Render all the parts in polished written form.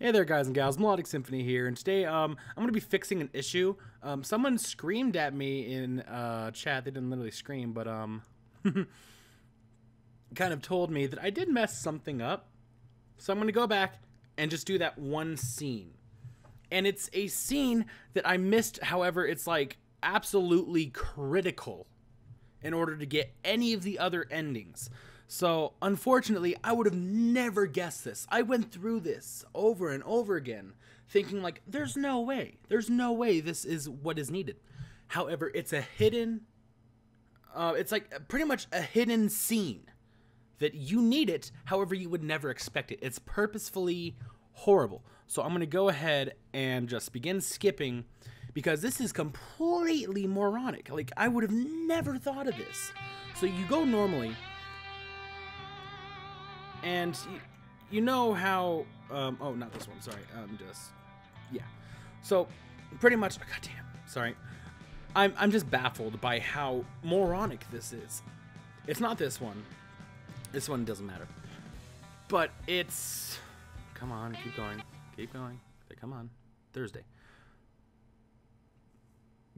Hey there, guys and gals, Melodic Symphony here, and today I'm going to be fixing an issue. Someone screamed at me in chat. They didn't literally scream, but kind of told me that I did mess something up. So I'm going to go back and just do that one scene. And it's a scene that I missed, however, it's like absolutely critical in order to get any of the other endings. So, unfortunately, I would have never guessed this. I went through this over and over again, thinking like, there's no way this is what is needed. However, it's a hidden, it's like pretty much a hidden scene that you need it, however, you would never expect it. It's purposefully horrible. So I'm going to go ahead and just begin skipping, because this is completely moronic. Like, I would have never thought of this. So you go normally. And you know how, oh, not this one, sorry, yeah. So, pretty much, oh, goddamn, sorry. I'm just baffled by how moronic this is. It's not this one. This one doesn't matter. But it's, come on, keep going, okay, come on, Thursday.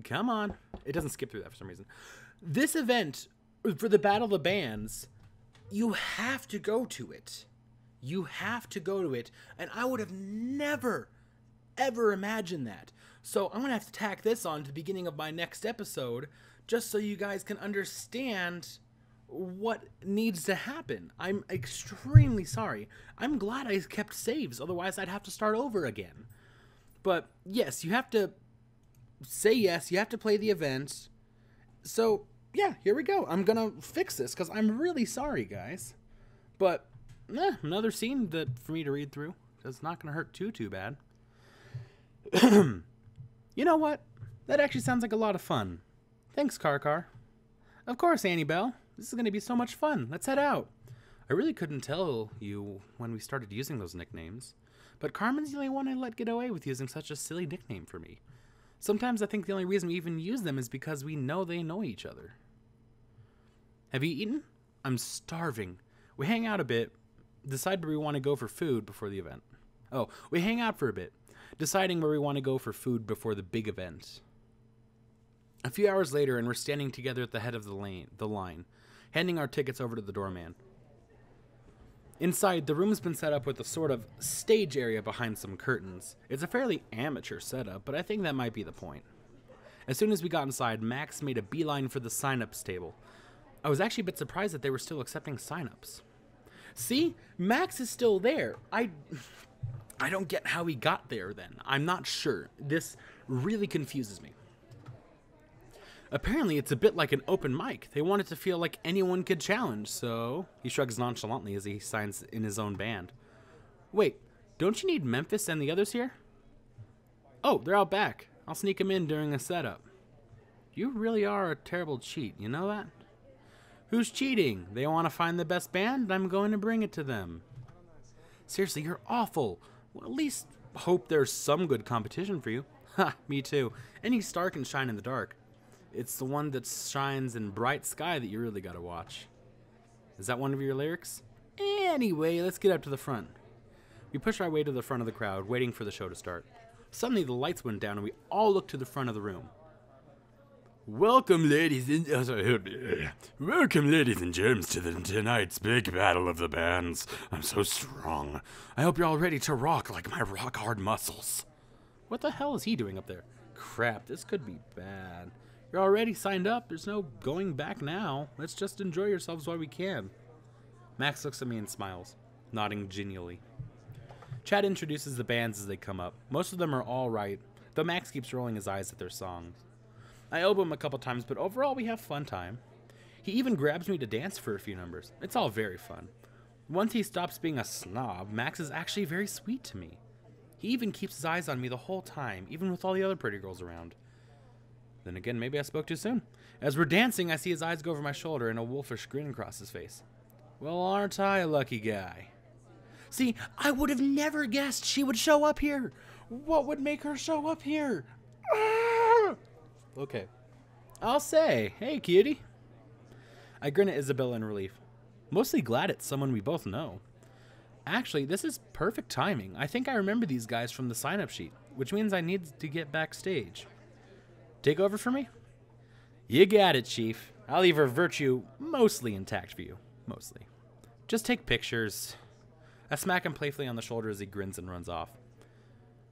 Come on. It doesn't skip through that for some reason. This event, for the Battle of the Bands, you have to go to it. You have to go to it. And I would have never, ever imagined that. So I'm going to have to tack this on to the beginning of my next episode, just so you guys can understand what needs to happen. I'm extremely sorry. I'm glad I kept saves, otherwise I'd have to start over again. But yes, you have to say yes, you have to play the event. So yeah, here we go. I'm gonna fix this because I'm really sorry, guys. But another scene that for me to read through. It's not gonna hurt too bad. You know what? That actually sounds like a lot of fun. Thanks, Car. Of course, Annie Belle. This is gonna be so much fun. Let's head out. I really couldn't tell you when we started using those nicknames, but Carmen's the only one I let get away with using such a silly nickname for me. Sometimes I think the only reason we even use them is because we know they know each other. Have you eaten? I'm starving. We hang out a bit, decide where we want to go for food before the event. Oh, we hang out for a bit, deciding where we want to go for food before the big event. A few hours later, and we're standing together at the head of the line, handing our tickets over to the doorman. Inside, the room's been set up with a sort of stage area behind some curtains. It's a fairly amateur setup, but I think that might be the point. As soon as we got inside, Max made a beeline for the sign-ups table. I was actually a bit surprised that they were still accepting sign-ups. See? Max is still there. I don't get how he got there then. I'm not sure. This really confuses me. Apparently, it's a bit like an open mic. They want it to feel like anyone could challenge, so he shrugs nonchalantly as he signs in his own band. Wait, don't you need Memphis and the others here? Oh, they're out back. I'll sneak them in during a setup. You really are a terrible cheat, you know that? Who's cheating? They want to find the best band, and I'm going to bring it to them. Seriously, you're awful. Well, at least hope there's some good competition for you. Ha, me too. Any star can shine in the dark. It's the one that shines in bright sky that you really gotta watch. Is that one of your lyrics? Anyway, let's get up to the front. We push our way to the front of the crowd, waiting for the show to start. Suddenly, the lights went down, and we all looked to the front of the room. Welcome, ladies and germs, to tonight's big battle of the bands. I'm so strong. I hope you're all ready to rock like my rock-hard muscles. What the hell is he doing up there? Crap, this could be bad. You're already signed up. There's no going back now. Let's just enjoy yourselves while we can. Max looks at me and smiles, nodding genially. Chad introduces the bands as they come up. Most of them are all right, though Max keeps rolling his eyes at their songs. I elbow him a couple times, but overall we have fun time. He even grabs me to dance for a few numbers. It's all very fun. Once he stops being a snob, Max is actually very sweet to me. He even keeps his eyes on me the whole time, even with all the other pretty girls around. Then again, maybe I spoke too soon. As we're dancing, I see his eyes go over my shoulder and a wolfish grin across his face. Well, aren't I a lucky guy? See, I would have never guessed she would show up here. What would make her show up here? Ah! Okay. I'll say, hey, cutie. I grin at Isabella in relief. Mostly glad it's someone we both know. Actually, this is perfect timing. I think I remember these guys from the sign-up sheet, which means I need to get backstage. Take over for me? You got it, Chief. I'll leave her virtue mostly intact for you. Mostly. Just take pictures. I smack him playfully on the shoulder as he grins and runs off.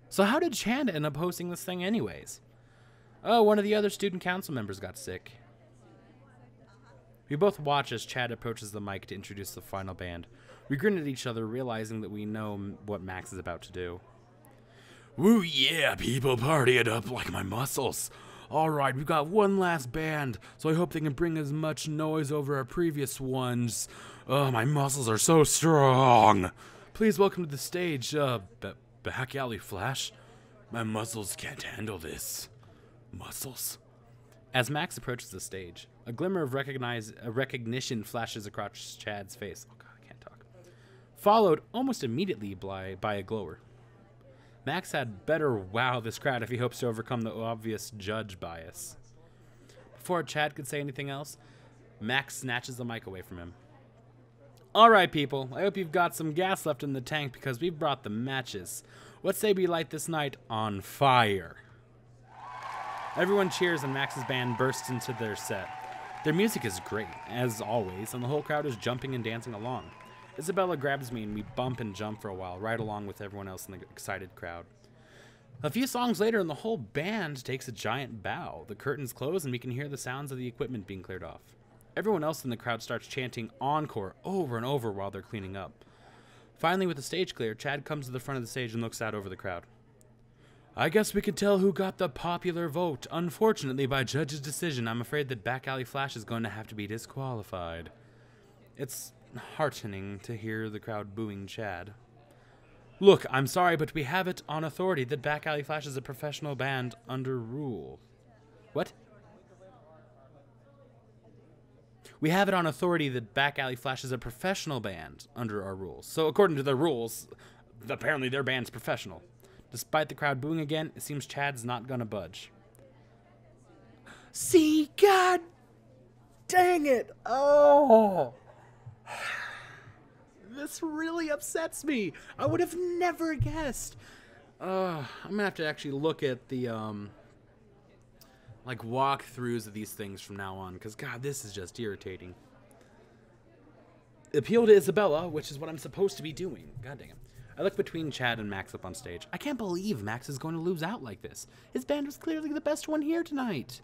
So how did Chad end up hosting this thing anyways? Oh, one of the other student council members got sick. We both watch as Chad approaches the mic to introduce the final band. We grin at each other, realizing that we know what Max is about to do. Woo yeah, people, party it up like my muscles. Alright, we've got one last band, so I hope they can bring as much noise over our previous ones. Oh, my muscles are so strong. Please welcome to the stage, Back Alley Flash. My muscles can't handle this. Muscles. As Max approaches the stage, a glimmer of recognition flashes across Chad's face. Oh god, I can't talk. Followed almost immediately by a glower. Max had better wow this crowd if he hopes to overcome the obvious judge bias. Before Chad could say anything else, Max snatches the mic away from him. Alright people, I hope you've got some gas left in the tank because we've brought the matches. What say we light this night on fire? Everyone cheers and Max's band bursts into their set. Their music is great, as always, and the whole crowd is jumping and dancing along. Isabella grabs me and we bump and jump for a while, right along with everyone else in the excited crowd. A few songs later and the whole band takes a giant bow. The curtains close and we can hear the sounds of the equipment being cleared off. Everyone else in the crowd starts chanting encore over and over while they're cleaning up. Finally, with the stage clear, Chad comes to the front of the stage and looks out over the crowd. I guess we could tell who got the popular vote. Unfortunately, by judge's decision, I'm afraid that Back Alley Flash is going to have to be disqualified. It's heartening to hear the crowd booing Chad. Look, I'm sorry, but we have it on authority that Back Alley Flash is a professional band under rule. What? We have it on authority that Back Alley Flash is a professional band under our rules. So according to the rules, apparently their band's professional. Despite the crowd booing again, it seems Chad's not gonna budge. See, god dang it! Oh! This really upsets me. I would have never guessed. I'm gonna have to actually look at the like walkthroughs of these things from now on, because god, this is just irritating. Appeal to Isabella, which is what I'm supposed to be doing. God dang it. I look between Chad and Max up on stage. I can't believe Max is going to lose out like this. His band was clearly the best one here tonight.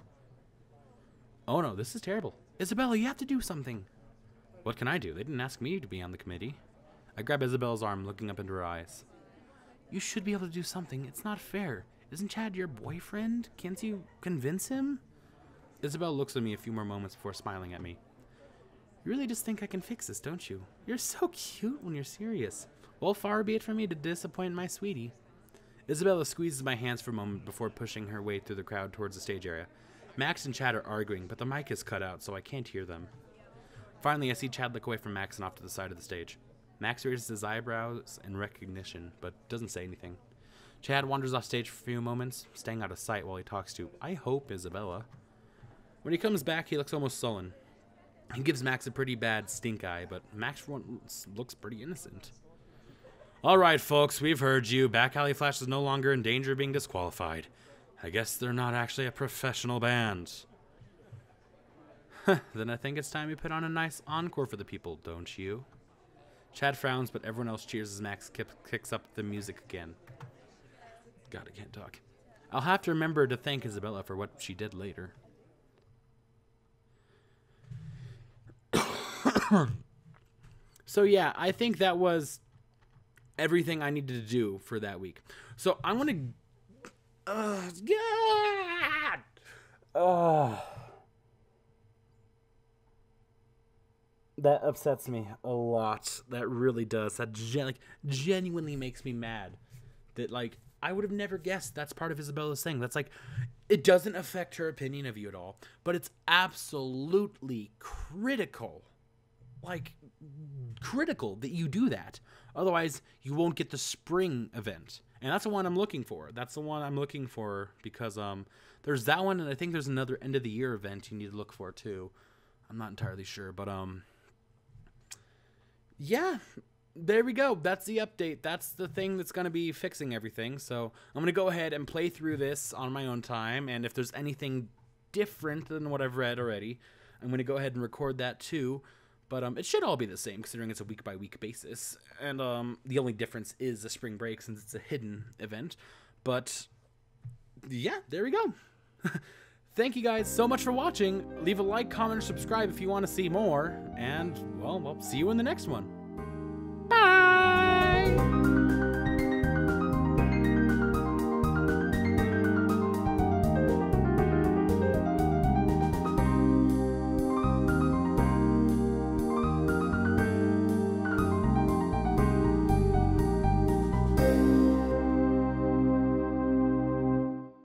Oh no, this is terrible. Isabella, you have to do something. What can I do? They didn't ask me to be on the committee. I grab Isabella's arm, looking up into her eyes. You should be able to do something. It's not fair. Isn't Chad your boyfriend? Can't you convince him? Isabella looks at me a few more moments before smiling at me. You really just think I can fix this, don't you? You're so cute when you're serious. Well, far be it from me to disappoint my sweetie. Isabella squeezes my hands for a moment before pushing her way through the crowd towards the stage area. Max and Chad are arguing, but the mic is cut out, so I can't hear them. Finally, I see Chad look away from Max and off to the side of the stage. Max raises his eyebrows in recognition, but doesn't say anything. Chad wanders off stage for a few moments, staying out of sight while he talks to, I hope, Isabella. When he comes back, he looks almost sullen. He gives Max a pretty bad stink eye, but Max for once looks pretty innocent. Alright, folks, we've heard you. Back Alley Flash is no longer in danger of being disqualified. I guess they're not actually a professional band. Then I think it's time we put on a nice encore for the people, don't you? Chad frowns, but everyone else cheers as Max kicks up the music again. God, I can't talk. I'll have to remember to thank Isabella for what she did later. So yeah, I think that was everything I needed to do for that week. So I'm gonna... God! Oh... That upsets me a lot. That really does. That genuinely makes me mad. That, like, I would have never guessed that's part of Isabella's thing. That's like, it doesn't affect her opinion of you at all. But it's absolutely critical. Like, critical that you do that. Otherwise, you won't get the spring event. And that's the one I'm looking for. That's the one I'm looking for because there's that one, and I think there's another end of the year event you need to look for too. I'm not entirely sure, but yeah, there we go. That's the update. That's the thing that's going to be fixing everything. So I'm going to go ahead and play through this on my own time. And if there's anything different than what I've read already, I'm going to go ahead and record that too. But it should all be the same, considering it's a week-by-week basis. And the only difference is the spring break, since it's a hidden event. But yeah, there we go. Thank you guys so much for watching. Leave a like, comment, or subscribe if you want to see more. And, well, see you in the next one. Bye!